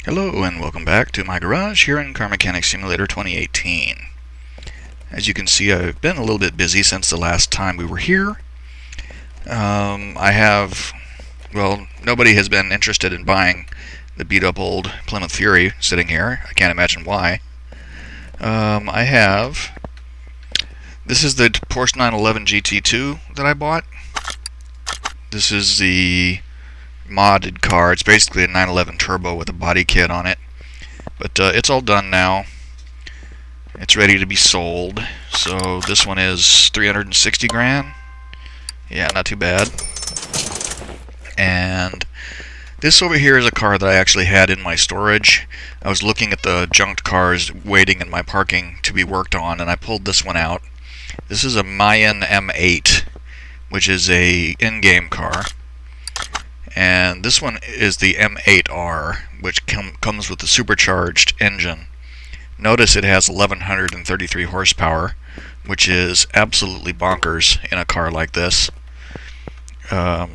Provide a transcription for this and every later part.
Hello and welcome back to my garage here in Car Mechanic Simulator 2018. As you can see, I've been a little bit busy since the last time we were here. Nobody has been interested in buying the beat up old Plymouth Fury sitting here. I can't imagine why. This is the Porsche 911 GT2 that I bought. This is the modded car. It's basically a 911 turbo with a body kit on it, but it's all done now. It's ready to be sold. So this one is 360 grand. Yeah, not too bad. And this over here is a car that I actually had in my storage. I was looking at the junked cars waiting in my parking to be worked on, and I pulled this one out. This is a Mayan M8, which is a in-game car. And this one is the M8R, which comes with a supercharged engine. Notice it has 1133 horsepower, which is absolutely bonkers in a car like this. I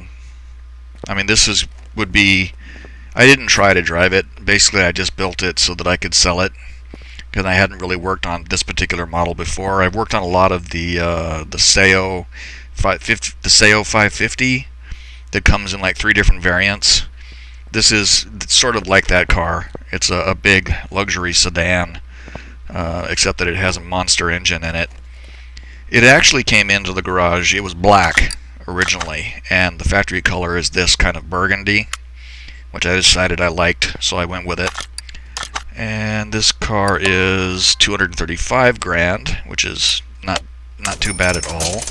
didn't try to drive it. Basically, I just built it so that I could sell it, because I hadn't really worked on this particular model before. I've worked on a lot of the Seo 550 that comes in like 3 different variants. This is sort of like that car. It's a big luxury sedan, except that it has a monster engine in it. It actually came into the garage. It was black originally, and the factory color is this kind of burgundy, which I decided I liked, so I went with it. And this car is 235 grand, which is not too bad at all.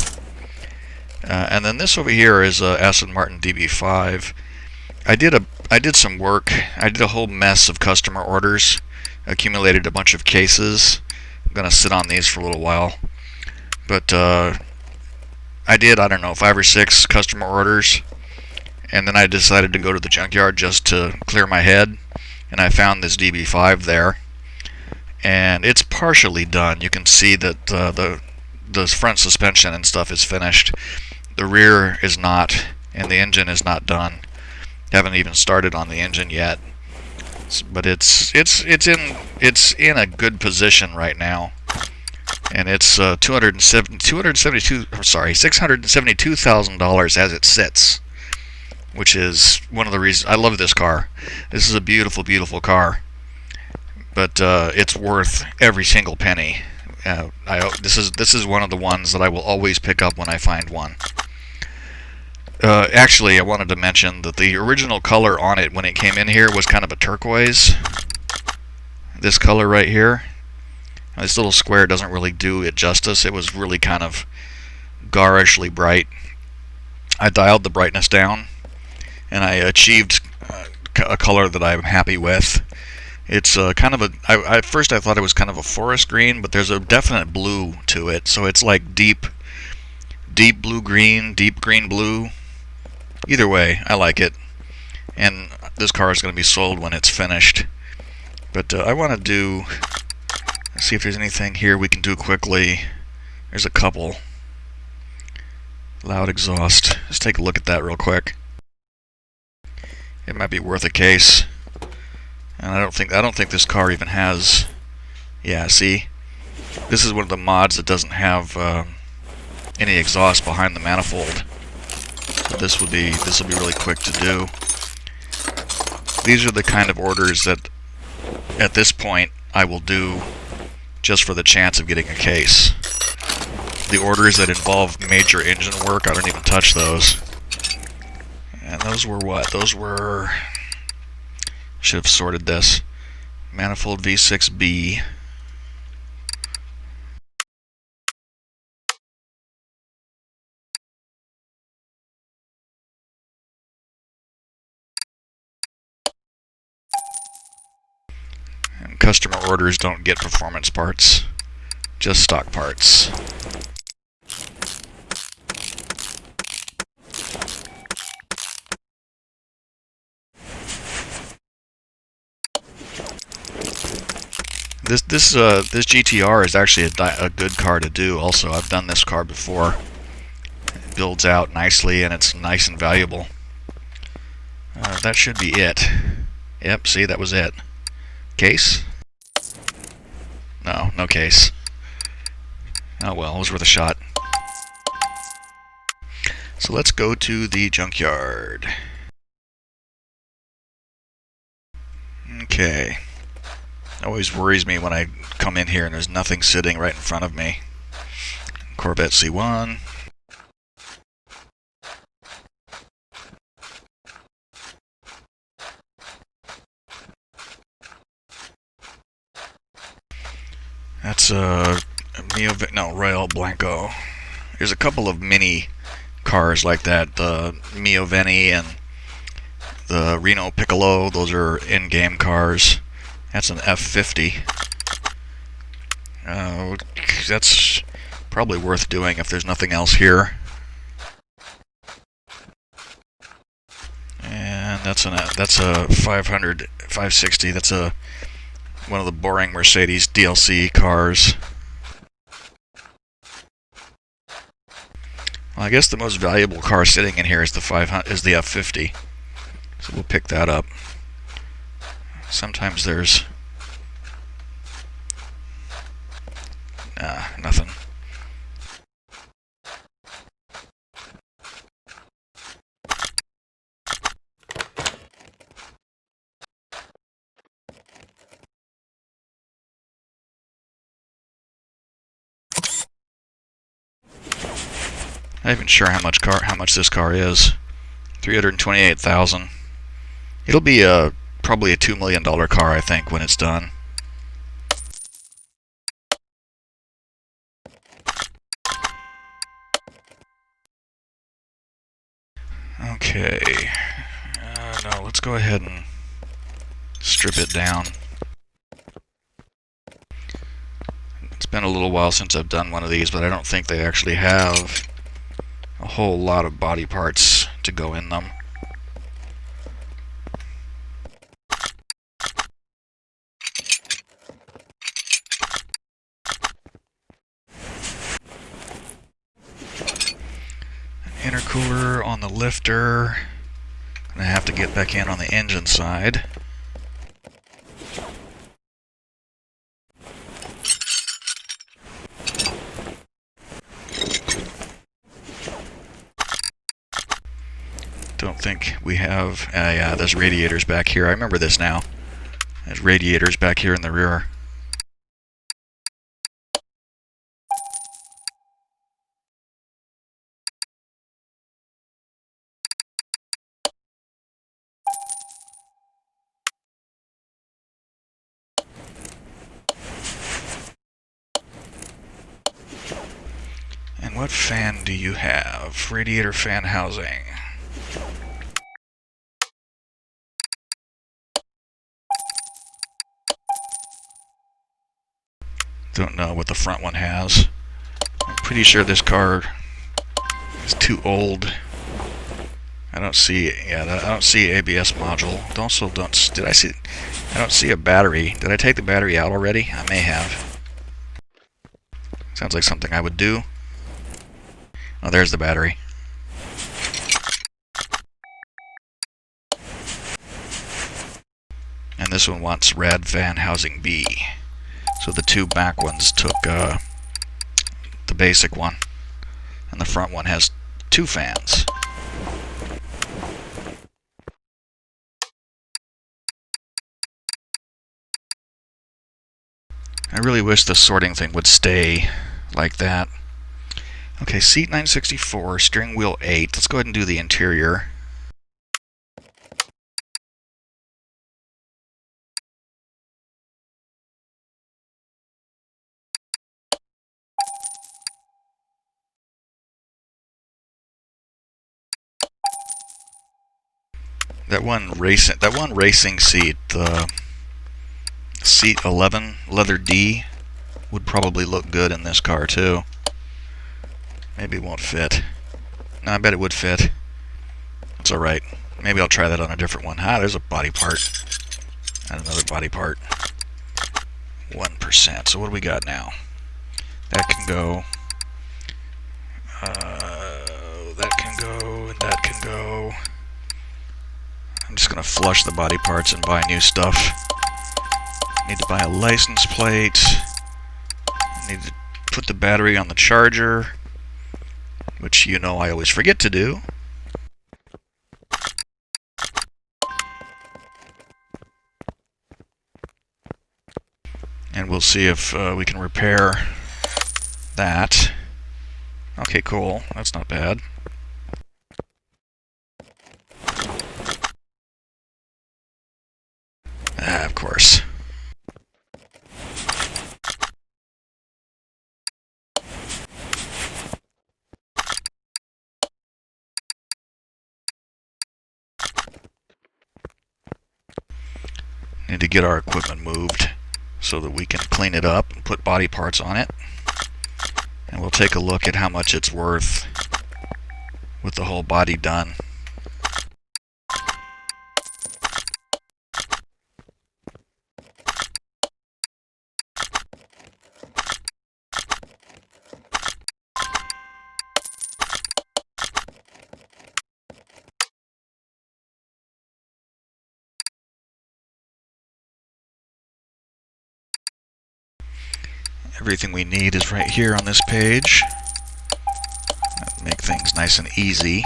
And then this over here is a Aston Martin DB5. I did some work. I did a whole mess of customer orders, accumulated a bunch of cases. I'm gonna sit on these for a little while, but I don't know, 5 or 6 customer orders, and then I decided to go to the junkyard just to clear my head, and I found this DB5 there, and it's partially done. You can see that the front suspension and stuff is finished. The rear is not, and the engine is not done. Haven't even started on the engine yet, but it's in a good position right now, and it's $672,000 as it sits, which is one of the reasons I love this car. This is a beautiful, beautiful car, but it's worth every single penny. This is one of the ones that I will always pick up when I find one. Actually, I wanted to mention that the original color on it when it came in here was kind of a turquoise. This color right here. This little square doesn't really do it justice. It was really kind of garishly bright. I dialed the brightness down, and I achieved a color that I'm happy with. It's kind of at first I thought it was kind of a forest green, but there's a definite blue to it. So it's like deep blue-green, deep green-blue. Either way, I like it. And this car is going to be sold when it's finished. But I want to see if there's anything here we can do quickly. There's a couple. Loud exhaust. Let's take a look at that real quick. It might be worth a case. And I don't think this car even has. Yeah, see, this is one of the mods that doesn't have any exhaust behind the manifold. So this will be really quick to do. These are the kind of orders that, at this point, I will do just for the chance of getting a case. The orders that involve major engine work, I don't even touch those. And those were what? Those were. Should have sorted this. Manifold V6B. And customer orders don't get performance parts, just stock parts. This GTR is actually a good car to do. Also, I've done this car before. It builds out nicely, and it's nice and valuable. That should be it. Yep, see, that was it. Case? No, no case. Oh well, it was worth a shot. So let's go to the junkyard. Okay. It always worries me when I come in here and there's nothing sitting right in front of me. Corvette C1. That's a Royal Blanco. There's a couple of mini cars like that, the Mio Veni and the Reno Piccolo. Those are in-game cars. That's an F50. That's probably worth doing if there's nothing else here. And that's a 560. That's one of the boring Mercedes DLC cars. Well, I guess the most valuable car sitting in here is the F50. So we'll pick that up. Sometimes there's nothing. Not even sure how much this car is. $328,000. It'll be probably a $2 million car, I think, when it's done. Okay. No, let's go ahead and strip it down. It's been a little while since I've done one of these, but I don't think they actually have a whole lot of body parts to go in them. An intercooler on the lifter. I'm gonna have to get back in on the engine side. Don't think we have... yeah, there's radiators back here. I remember this now. There's radiators back here in the rear. And what fan do you have? Radiator fan housing. Don't know what the front one has. I'm pretty sure this car is too old. I don't see, I don't see ABS module. I don't see a battery. Did I take the battery out already? I may have. Sounds like something I would do. Oh, there's the battery. And this one wants rad fan housing B. So the two back ones took the basic one, and the front one has two fans. I really wish the sorting thing would stay like that. Okay, seat 964, steering wheel 8. Let's go ahead and do the interior. That one racing seat, the seat 11 leather D, would probably look good in this car too. Maybe it won't fit. No, I bet it would fit. It's alright. Maybe I'll try that on a different one. Ah, there's a body part. And another body part. 1%. So what do we got now? That can go. That can go, and that can go. I'm just gonna flush the body parts and buy new stuff. Need to buy a license plate. Need to put the battery on the charger, which you know I always forget to do. And we'll see if we can repair that. Okay, cool. That's not bad. Of course. Need to get our equipment moved so that we can clean it up and put body parts on it. And we'll take a look at how much it's worth with the whole body done. Everything we need is right here on this page. That'll make things nice and easy.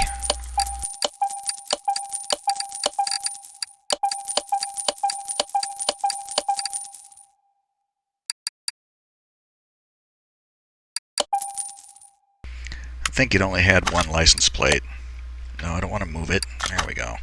I think it only had one license plate. No, I don't want to move it. There we go.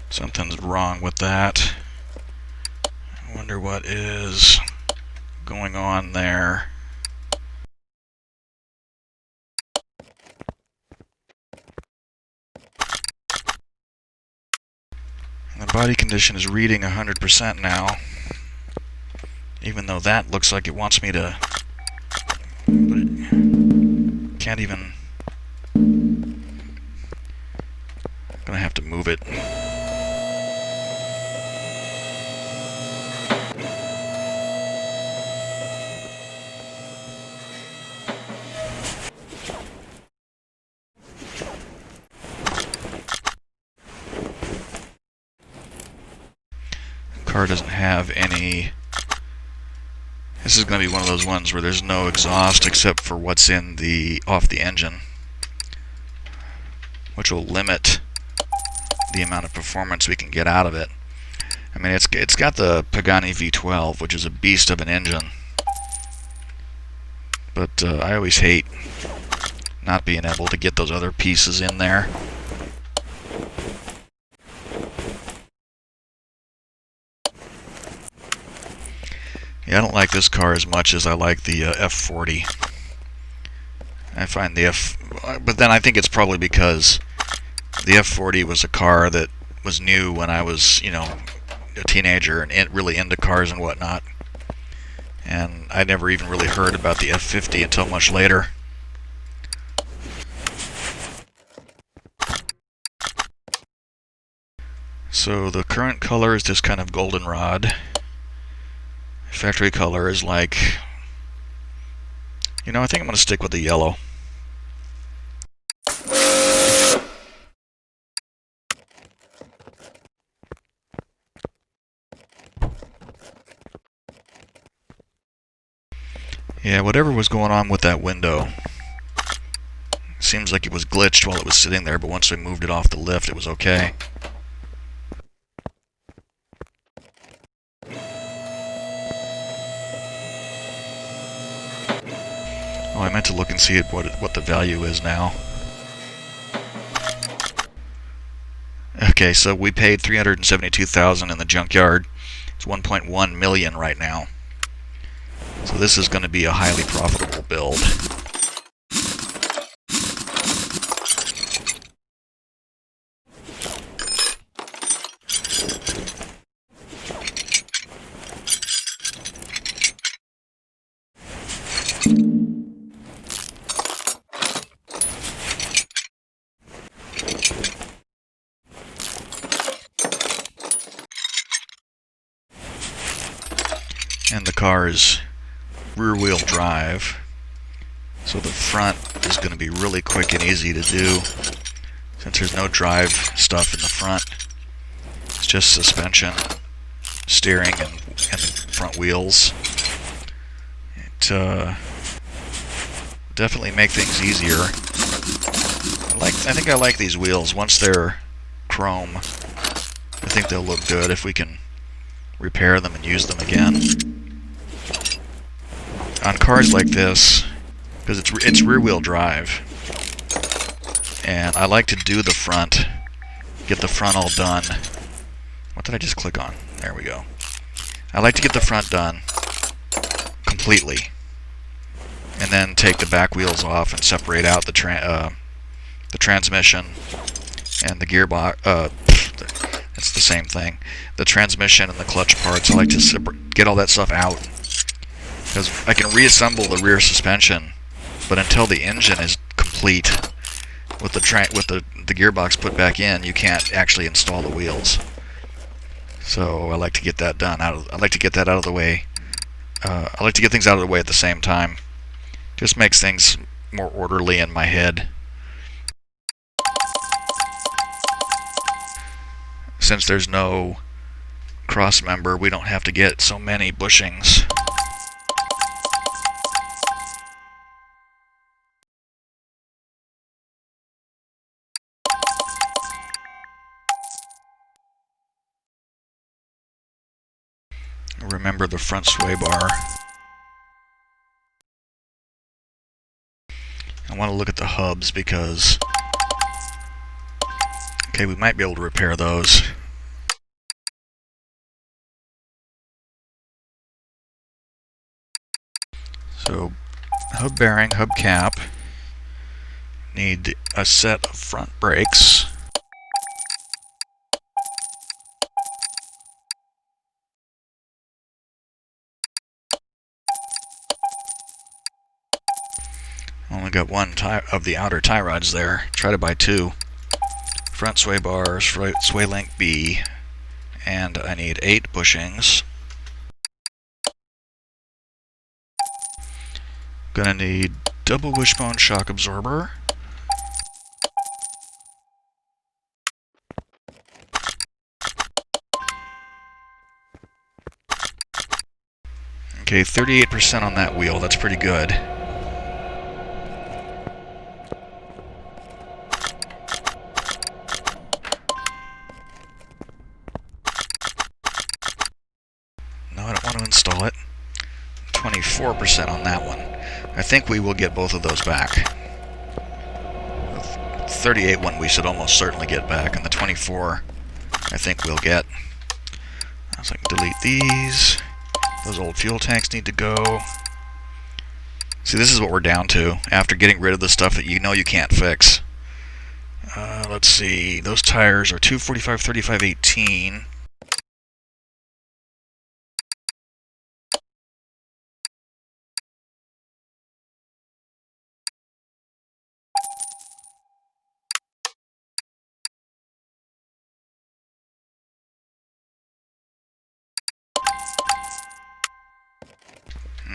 Something's wrong with that. I wonder what is going on there. The body condition is reading 100% now, even though that looks like it wants me to, but it can't even. I'm gonna have to move it. Car doesn't have any. This is going to be one of those ones where there's no exhaust except for what's in the off the engine, which will limit the amount of performance we can get out of it. I mean, it's got the Pagani V12, which is a beast of an engine, but I always hate not being able to get those other pieces in there. Yeah, I don't like this car as much as I like the F40. I find the but then I think it's probably because the F40 was a car that was new when I was, you know, a teenager and really into cars and whatnot. And I never even really heard about the F50 until much later. So the current color is this kind of goldenrod. Factory color is like, you know, I think I'm going to stick with the yellow. Yeah, whatever was going on with that window, seems like it was glitched while it was sitting there, but once I moved it off the lift, it was okay. Oh, I meant to look and see what the value is now. Okay, so we paid $372,000 in the junkyard. It's 1.1 million right now. So this is going to be a highly profitable build. And the car is rear-wheel drive, so the front is going to be really quick and easy to do since there's no drive stuff in the front. It's just suspension, steering, and the front wheels. It definitely make things easier. I think I like these wheels. Once they're chrome, I think they'll look good if we can repair them and use them again. On cars like this, because it's rear-wheel drive, and I like to do the front, get the front all done. What did I just click on? There we go. I like to get the front done completely, and then take the back wheels off and separate out the transmission and the gearbox. It's the same thing. The transmission and the clutch parts. I like to get all that stuff out, because I can reassemble the rear suspension, but until the engine is complete with the gearbox put back in, you can't actually install the wheels. So I like to get that done. I like to get that out of the way. I like to get things out of the way at the same time. Just makes things more orderly in my head. Since there's no cross member, we don't have to get so many bushings. Remember the front sway bar. I want to look at the hubs because, okay, we might be able to repair those. So, hub bearing, hub cap. Need a set of front brakes. Only got one of the outer tie rods there. Try to buy two. Front sway bars, sway link B, and I need 8 bushings. Gonna need double wishbone shock absorber. Okay, 38% on that wheel. That's pretty good. No, I don't want to install it. 24% on that one. I think we will get both of those back. The 38 one we should almost certainly get back, and the 24 I think we'll get. So I can delete these. Those old fuel tanks need to go. See, this is what we're down to after getting rid of the stuff that you know you can't fix. Let's see, those tires are 245, 35, 18.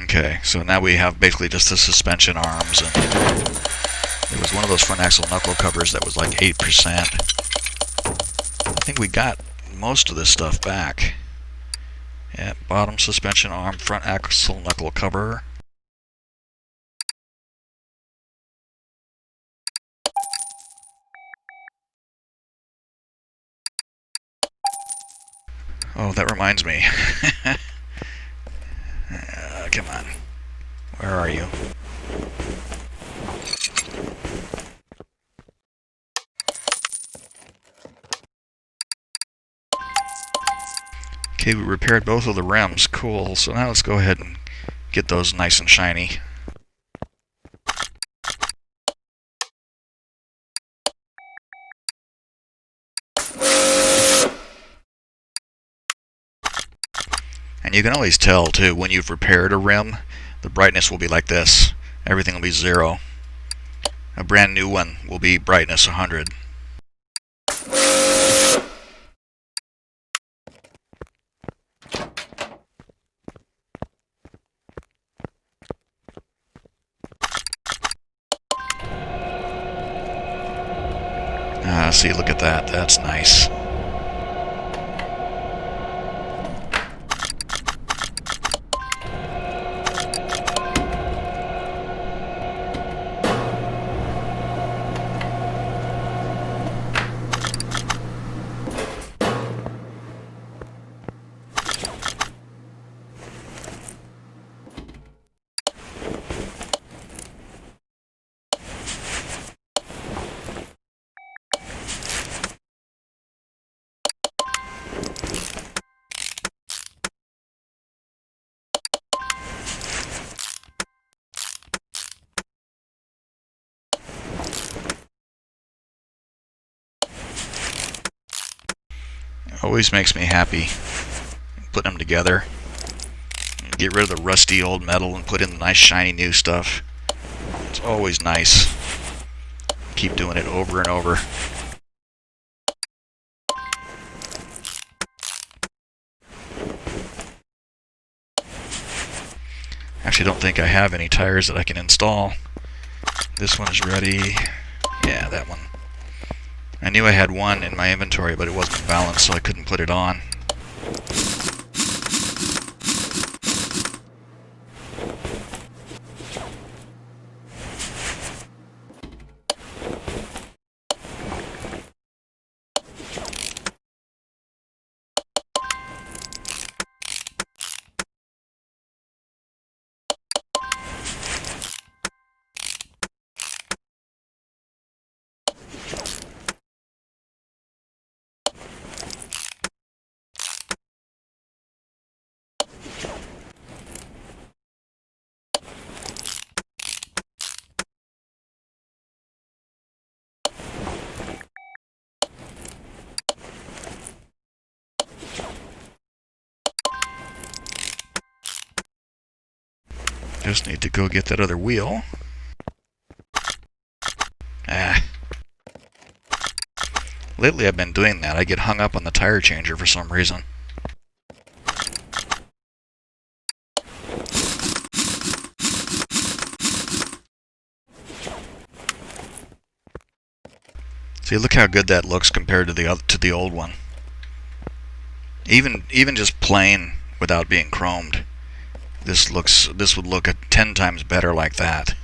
Okay, so now we have basically just the suspension arms, and there was one of those front axle knuckle covers that was like 8%. I think we got most of this stuff back. Yeah, bottom suspension arm, front axle knuckle cover. Oh, that reminds me. Come on. Where are you? Okay, we repaired both of the rims. Cool. So now let's go ahead and get those nice and shiny. And you can always tell, too, when you've repaired a rim, the brightness will be like this. Everything will be 0. A brand new one will be brightness 100. See, look at that. That's nice. Always makes me happy putting them together. Get rid of the rusty old metal and put in the nice shiny new stuff. It's always nice. Keep doing it over and over. Actually, I don't think I have any tires that I can install. This one is ready. Yeah, that one. I knew I had one in my inventory, but it wasn't balanced, so I couldn't put it on. Just need to go get that other wheel. Lately I've been doing that. I get hung up on the tire changer for some reason. See, look how good that looks compared to the old one. Even just plain without being chromed. This would look 10 times better like that.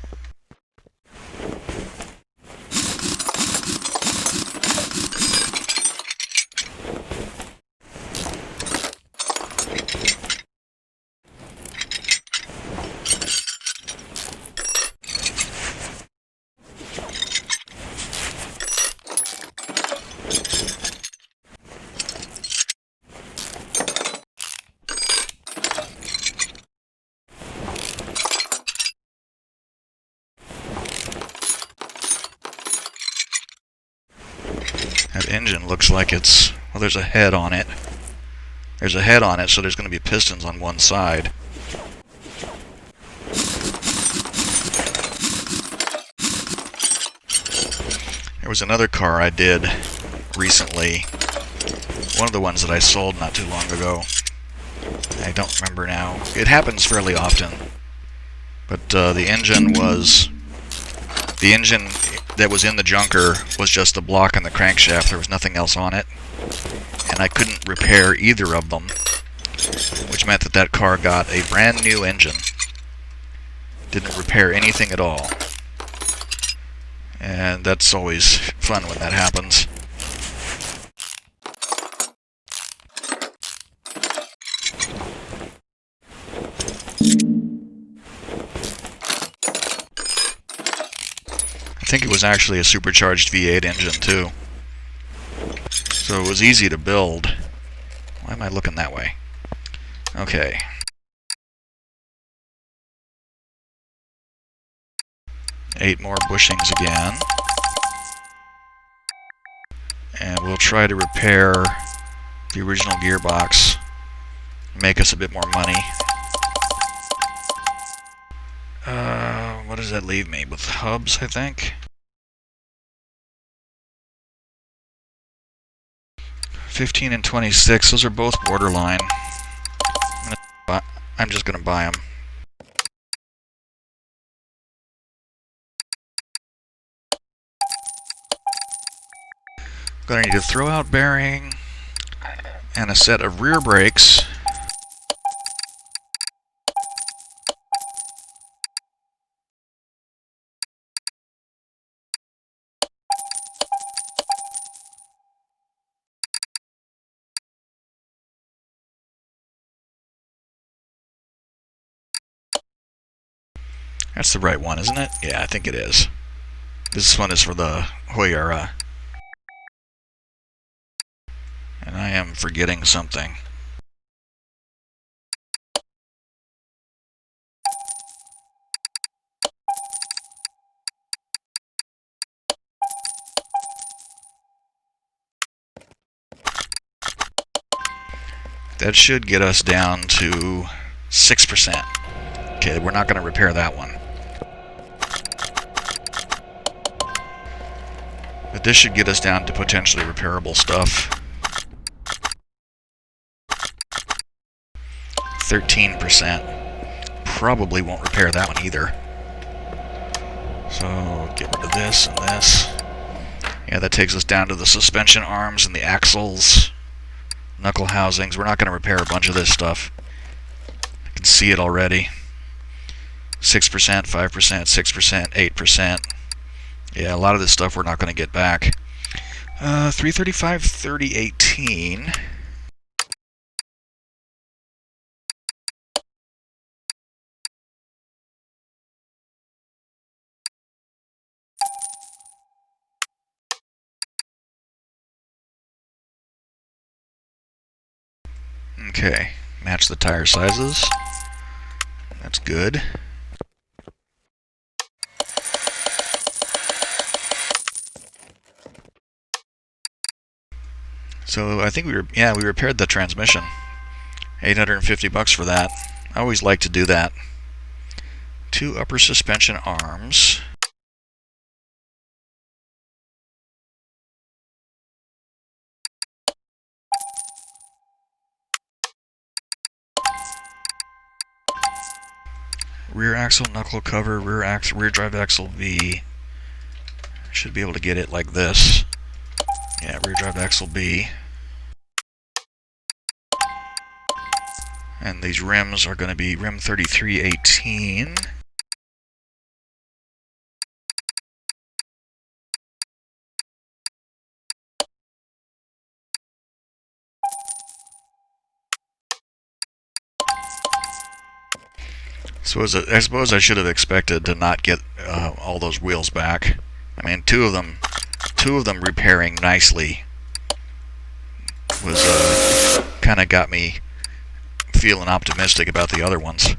That engine looks like it's... well, there's a head on it. There's a head on it, so there's going to be pistons on one side. There was another car I did recently. One of the ones that I sold not too long ago. I don't remember now. It happens fairly often. But the engine that was in the junker was just the block and the crankshaft. There was nothing else on it. And I couldn't repair either of them, which meant that that car got a brand new engine. Didn't repair anything at all. And that's always fun when that happens. I think it was actually a supercharged V8 engine too. So it was easy to build. Why am I looking that way? Okay. Eight more bushings again. And we'll try to repair the original gearbox. Make us a bit more money. What does that leave me? With hubs, I think? 15 and 26, those are both borderline. I'm just gonna buy them. Gonna need a throw-out bearing and a set of rear brakes. That's the right one, isn't it? Yeah, I think it is. This one is for the Hoyara. And I am forgetting something. That should get us down to 6%. Okay, we're not going to repair that one. But this should get us down to potentially repairable stuff. 13%. Probably won't repair that one either. So, get rid of this and this. Yeah, that takes us down to the suspension arms and the axles. Knuckle housings. We're not going to repair a bunch of this stuff. I can see it already. 6%, 5%, 6%, 8%. Yeah, a lot of this stuff we're not going to get back. 335, 30, 18. Okay, match the tire sizes. That's good. So I think we repaired the transmission. 850 bucks for that. I always like to do that. 2 upper suspension arms. Rear axle knuckle cover, rear drive axle V. Should be able to get it like this. Yeah, rear drive axle B. And these rims are going to be rim 3318. So I suppose I should have expected to not get all those wheels back. I mean, two of them repairing nicely was kind of got me feeling optimistic about the other ones.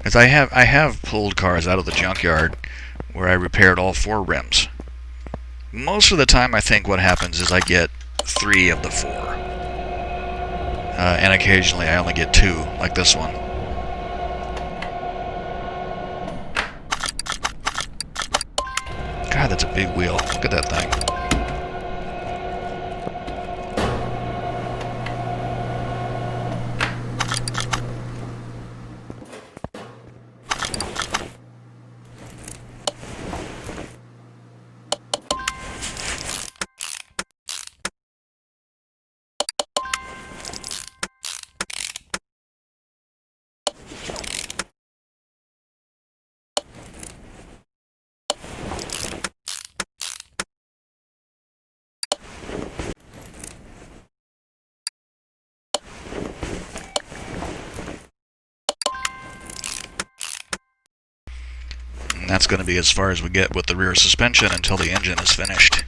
As I have pulled cars out of the junkyard where I repaired all 4 rims. Most of the time, I think what happens is I get 3 of the 4. And occasionally I only get 2, like this one. God, that's a big wheel. Look at that thing. That's going to be as far as we get with the rear suspension until the engine is finished.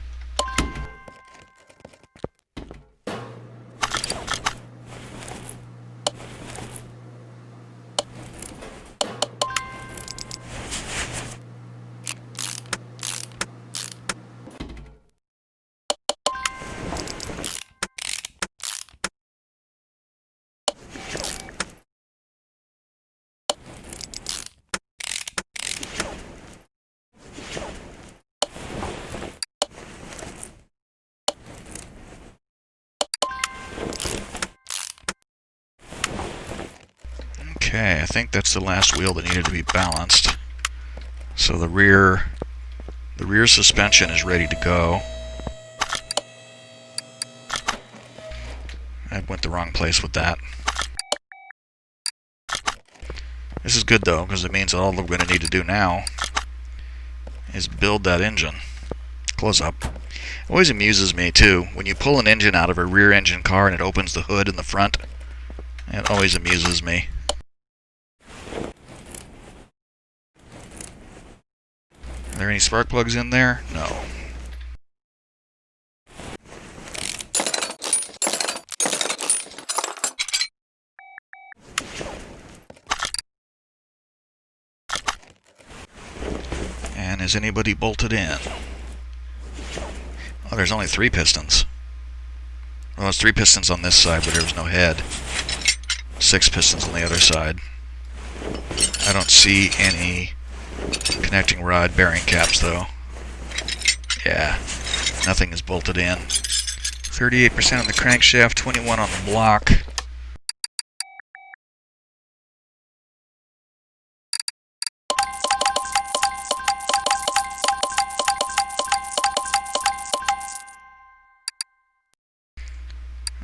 Okay, I think that's the last wheel that needed to be balanced. So the rear suspension is ready to go. I went the wrong place with that. This is good though, because it means that all we're going to need to do now is build that engine. Close up. It always amuses me too, when you pull an engine out of a rear engine car and it opens the hood in the front. It always amuses me. Are there any spark plugs in there? No. And is anybody bolted in? Oh, there's only 3 pistons. Well, there's 3 pistons on this side, but there's no head. 6 pistons on the other side. I don't see any connecting rod bearing caps, though. Yeah, nothing is bolted in. 38% on the crankshaft, 21 on the block.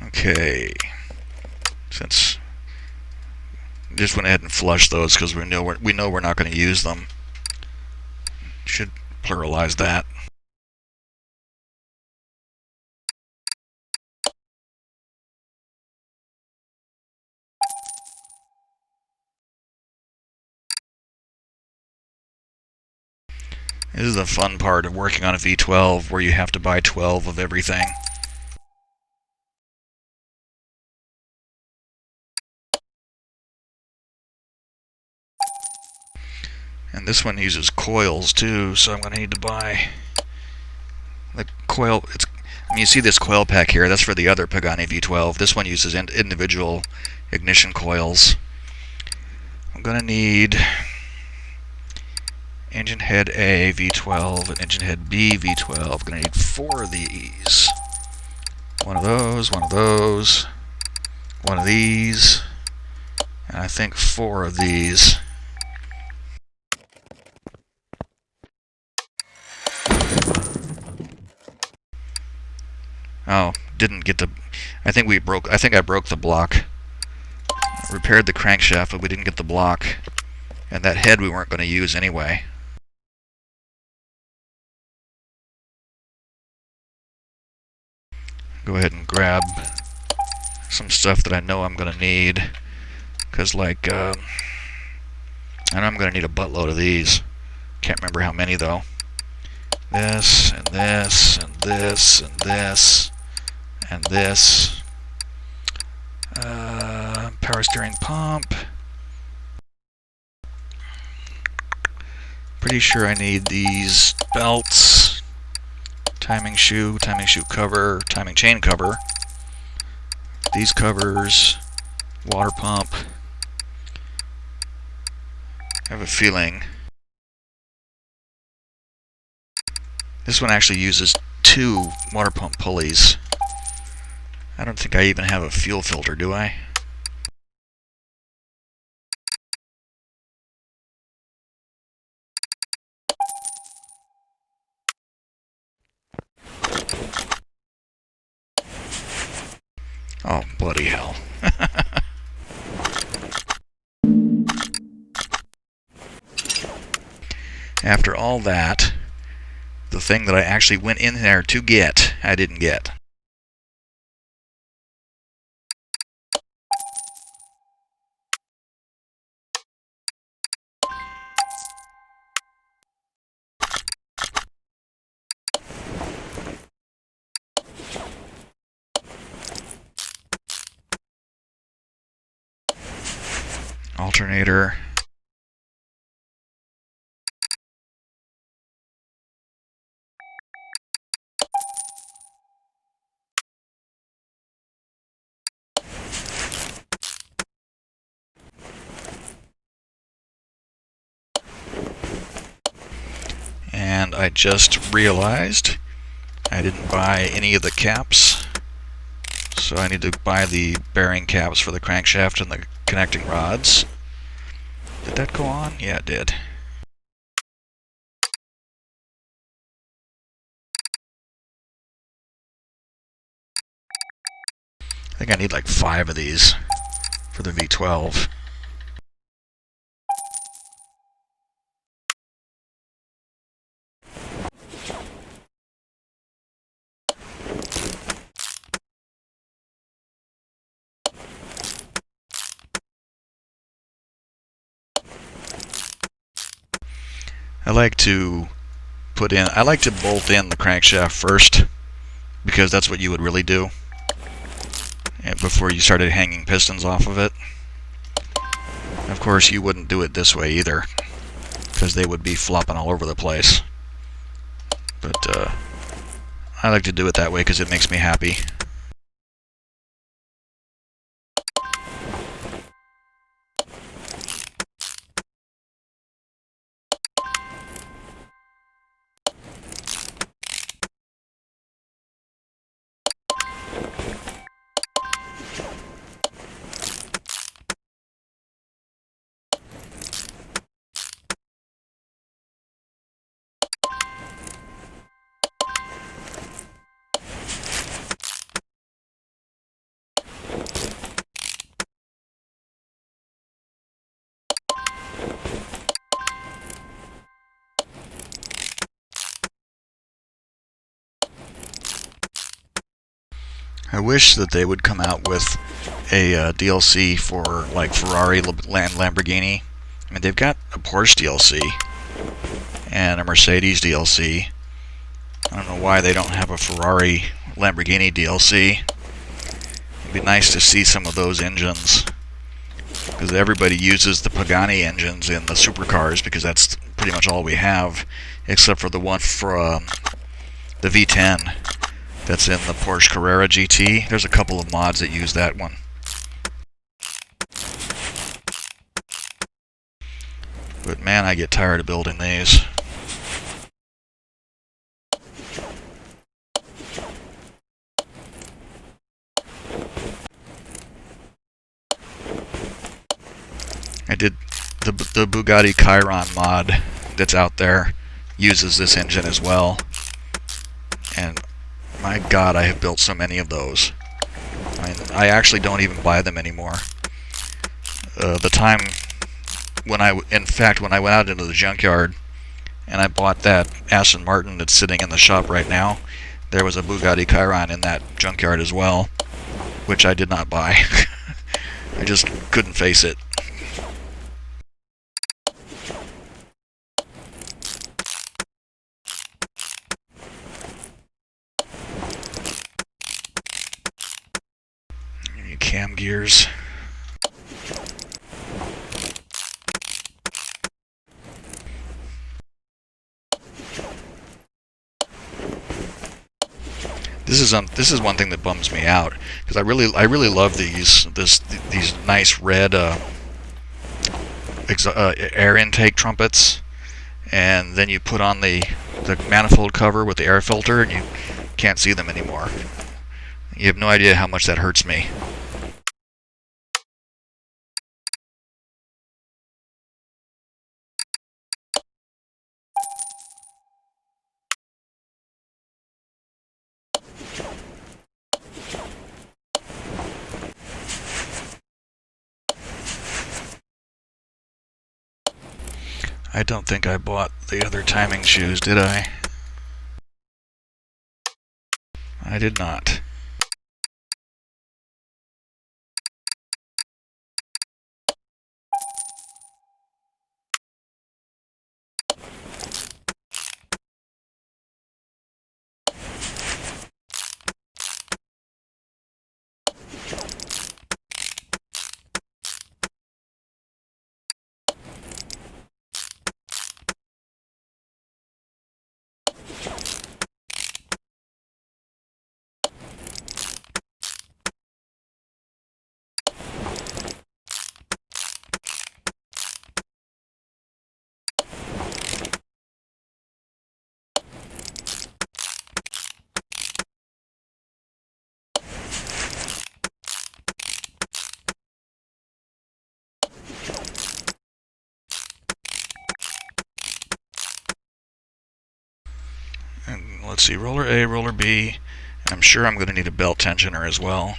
Okay, since just went ahead and flushed those because we know we're not going to use them. Should pluralize that. This is the fun part of working on a V12, where you have to buy 12 of everything. And this one uses coils too, so I'm going to need to buy the coil. You see this coil pack here, that's for the other Pagani V12. This one uses individual ignition coils. I'm going to need engine head A V12 and engine head B V12. I'm going to need 4 of these. One of those, one of those, one of these, and I think 4 of these. Oh, didn't get the... I think I broke the block. Repaired the crankshaft, but we didn't get the block. And that head we weren't going to use anyway. Go ahead and grab some stuff that I know I'm going to need. Because, like, I know I'm going to need a buttload of these. Can't remember how many, though. This, and this, and this, and this, and this. Power steering pump. Pretty sure I need these belts. Timing shoe cover, timing chain cover. These covers. Water pump. I have a feeling this one actually uses 2 water pump pulleys. I don't think I even have a fuel filter, do I? Oh, bloody hell. After all that, the thing that I actually went in there to get, I didn't get. Alternator. And I just realized I didn't buy any of the caps, so I need to buy the bearing caps for the crankshaft and the connecting rods. that go on? Yeah, it did. I think I need like 5 of these for the V12. I like to bolt in the crankshaft first, because that's what you would really do before you started hanging pistons off of it. Of course, you wouldn't do it this way either, because they would be flopping all over the place. But I like to do it that way because it makes me happy. I wish that they would come out with a DLC for like Ferrari and Lamborghini. I mean, they've got a Porsche DLC and a Mercedes DLC. I don't know why they don't have a Ferrari Lamborghini DLC. It'd be nice to see some of those engines, because everybody uses the Pagani engines in the supercars, because that's pretty much all we have, except for the one for the V10 that's in the Porsche Carrera GT. There's a couple of mods that use that one. But man, I get tired of building these. I did the Bugatti Chiron mod that's out there uses this engine as well, and my God, I have built so many of those. I mean, I actually don't even buy them anymore. The time when in fact, when I went out into the junkyard and I bought that Aston Martin that's sitting in the shop right now, there was a Bugatti Chiron in that junkyard as well, which I did not buy. I just couldn't face it. Cam gears. This is one thing that bums me out, because I really love these nice red air intake trumpets, and then you put on the manifold cover with the air filter and you can't see them anymore. You have no idea how much that hurts me. I don't think I bought the other timing shoes, did I? I did not. let's see, roller A, roller B, and I'm sure I'm going to need a belt tensioner as well.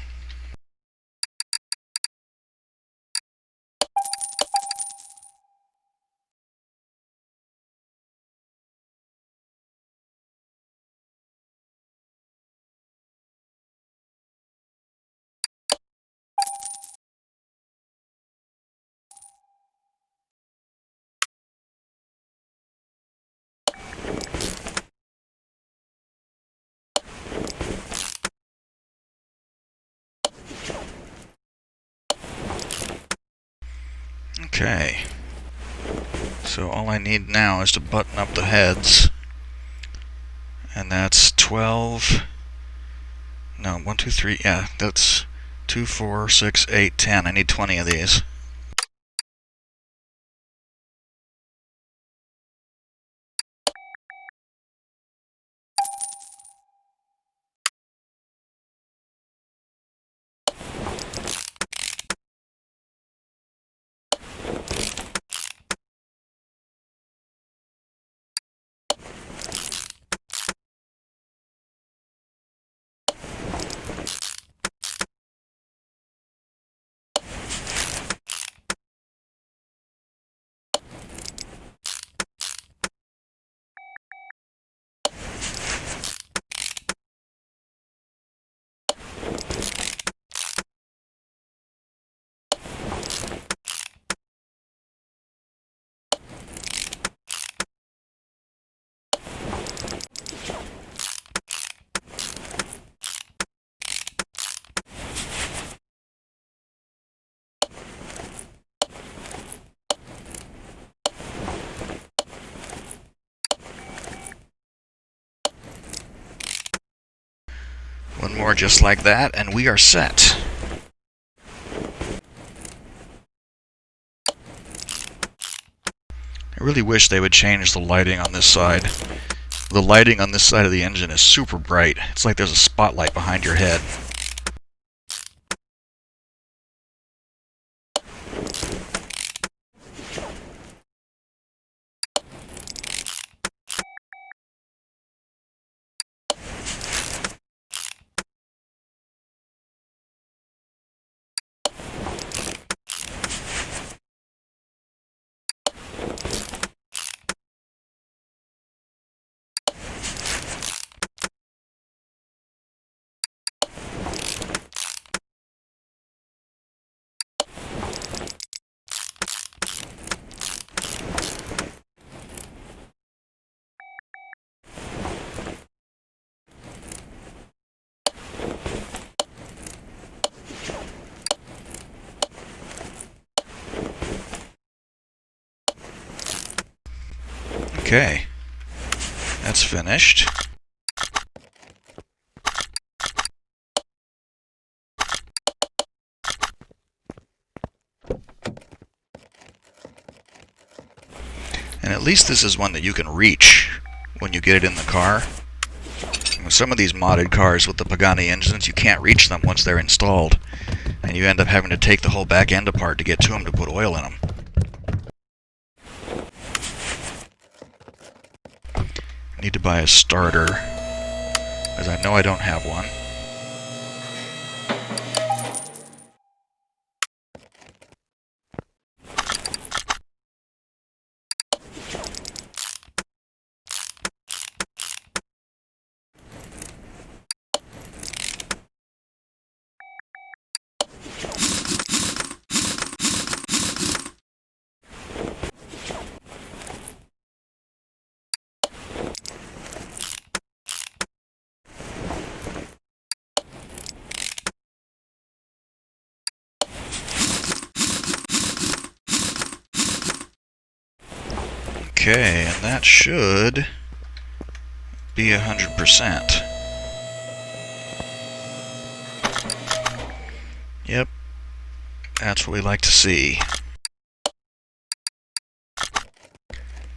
Okay, so all I need now is to button up the heads, and that's 12, no, 1, 2, 3, yeah, that's 2, 4, 6, 8, 10. I need 20 of these. One more just like that, and we are set. I really wish they would change the lighting on this side. The lighting on this side of the engine is super bright. It's like there's a spotlight behind your head. Okay, that's finished. And at least this is one that you can reach when you get it in the car. Some of these modded cars with the Pagani engines, you can't reach them once they're installed, and you end up having to take the whole back end apart to get to them to put oil in them. I need to buy a starter, because I know I don't have one. Okay, and that should be 100%. Yep, that's what we like to see.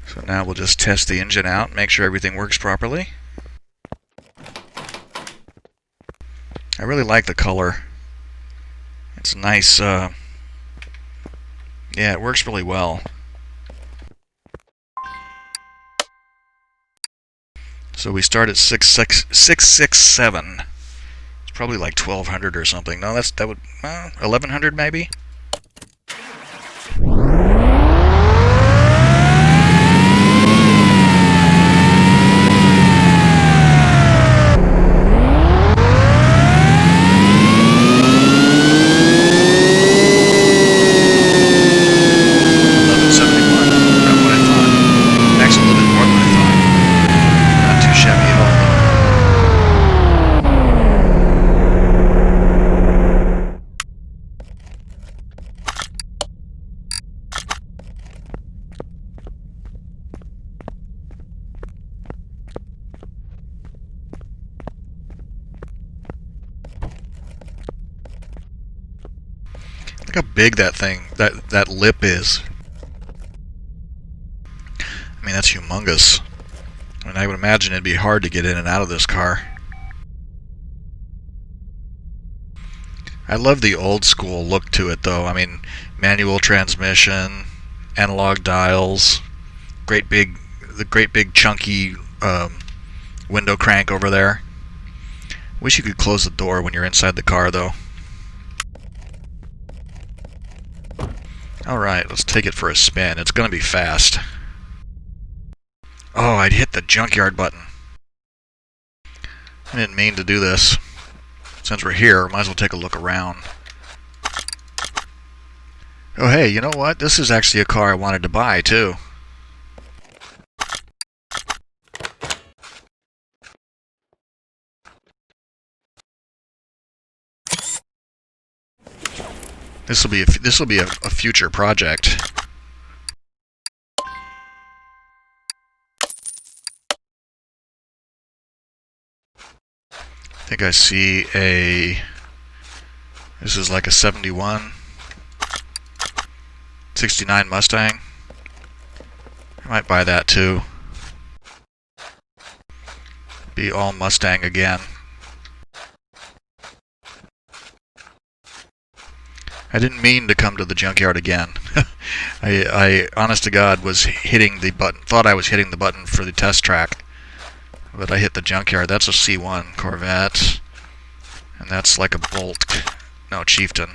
So now we'll just test the engine out, make sure everything works properly. I really like the color. It's nice, yeah, it works really well. So we start at 667. It's probably like 1200 or something. No, that would 1100 maybe. Look how big that thing, that lip is. I mean, that's humongous. I mean, I would imagine it'd be hard to get in and out of this car. I love the old school look to it, though. I mean, manual transmission, analog dials, the great big chunky window crank over there. Wish you could close the door when you're inside the car, though. Alright, let's take it for a spin. It's gonna be fast. Oh, I'd hit the junkyard button. I didn't mean to do this. Since we're here, might as well take a look around. Oh hey, you know what? This is actually a car I wanted to buy, too. This will be a future project. I think I see a. This is like a 71, 69 Mustang. I might buy that too. Be all Mustang again. I didn't mean to come to the junkyard again. I honest to God was hitting the button, thought I was hitting the button for the test track, but I hit the junkyard. That's a C1 Corvette, and that's like a Bolt, no, Chieftain.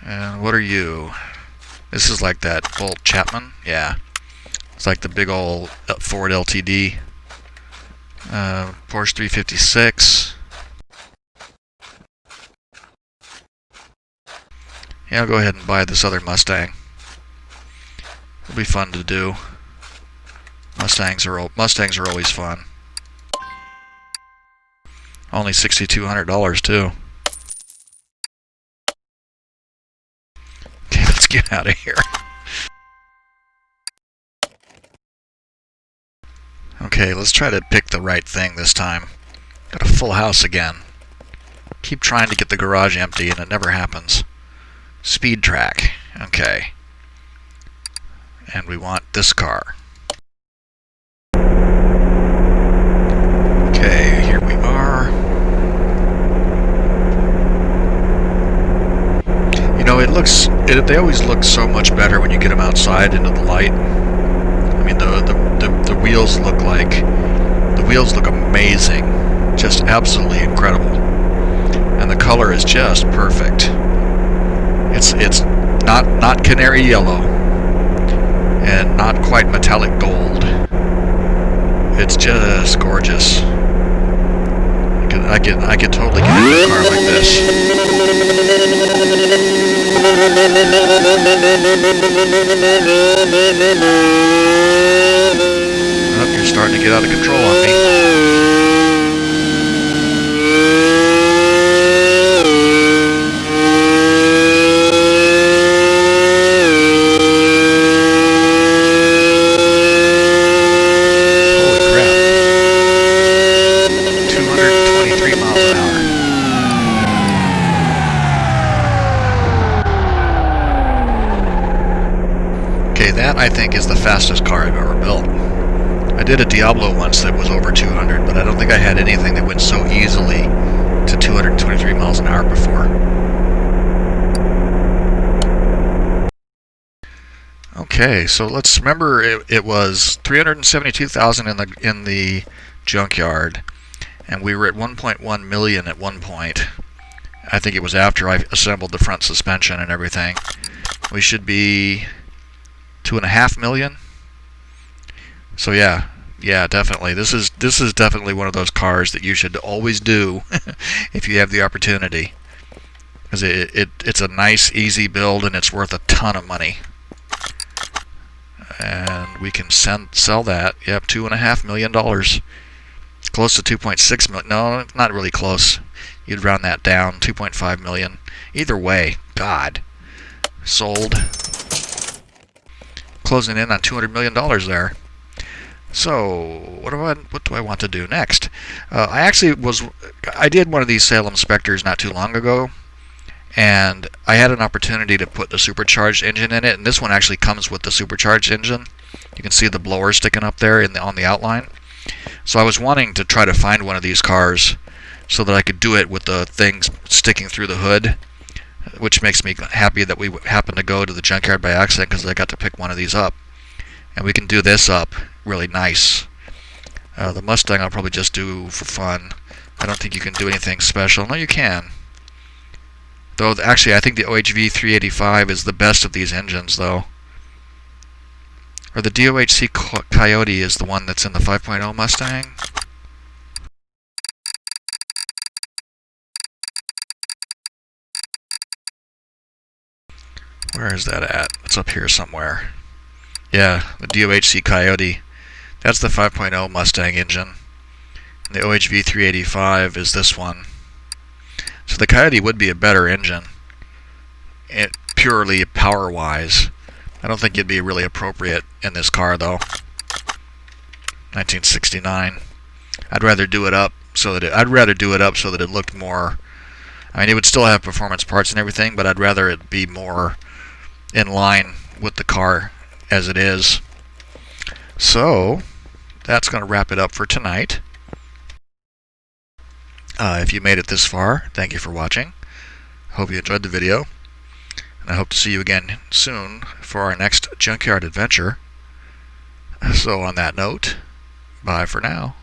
And what are you? This is like that Bolt Chapman, yeah. It's like the big old Ford LTD. Porsche 356. Yeah, I'll go ahead and buy this other Mustang. It'll be fun to do. Mustangs are always fun. Only $6,200 too. Okay, let's get out of here. Okay, let's try to pick the right thing this time. Got a full house again. Keep trying to get the garage empty and it never happens. Speed track. Okay. And we want this car. Okay, here we are. You know, they always look so much better when you get them outside into the light. I mean, the wheels look amazing, just absolutely incredible, and the color is just perfect. It's not canary yellow, and not quite metallic gold. It's just gorgeous. I could totally get into a car like this. Oh, you're starting to get out of control on me. That, I think, is the fastest car I've ever built. I did a Diablo once that was over 200, but I don't think I had anything that went so easily to 223 miles an hour before. Okay, so let's remember it was 372,000 in the junkyard, and we were at 1.1 million at one point. I think it was after I assembled the front suspension and everything. We should be 2.5 million. So yeah, definitely. This is definitely one of those cars that you should always do if you have the opportunity, because it's a nice, easy build, and it's worth a ton of money. And we can sell that. Yep, $2.5 million. Close to 2.6 million. No, not really close. You'd round that down. 2.5 million. Either way, God, sold. Closing in on $200 million there. So what do I want to do next? I did one of these Salem Spectres not too long ago, and I had an opportunity to put the supercharged engine in it, and this one actually comes with the supercharged engine. You can see the blower sticking up there on the outline. So I was wanting to try to find one of these cars so that I could do it with the things sticking through the hood, which makes me happy that we happened to go to the junkyard by accident, because I got to pick one of these up. And we can do this up really nice. The Mustang I'll probably just do for fun. I don't think you can do anything special. No, you can. Though, actually, I think the OHV 385 is the best of these engines, though. Or the DOHC Coyote is the one that's in the 5.0 Mustang. Where is that at? It's up here somewhere. Yeah, the DOHC Coyote. That's the 5.0 Mustang engine. And the OHV 385 is this one. So the Coyote would be a better engine, purely power-wise. I don't think it'd be really appropriate in this car, though. 1969. I'd rather do it up so that it looked more. I mean, it would still have performance parts and everything, but I'd rather it be more in line with the car as it is. So that's going to wrap it up for tonight. If you made it this far, thank you for watching. Hope you enjoyed the video, and I hope to see you again soon for our next junkyard adventure. So on that note, bye for now.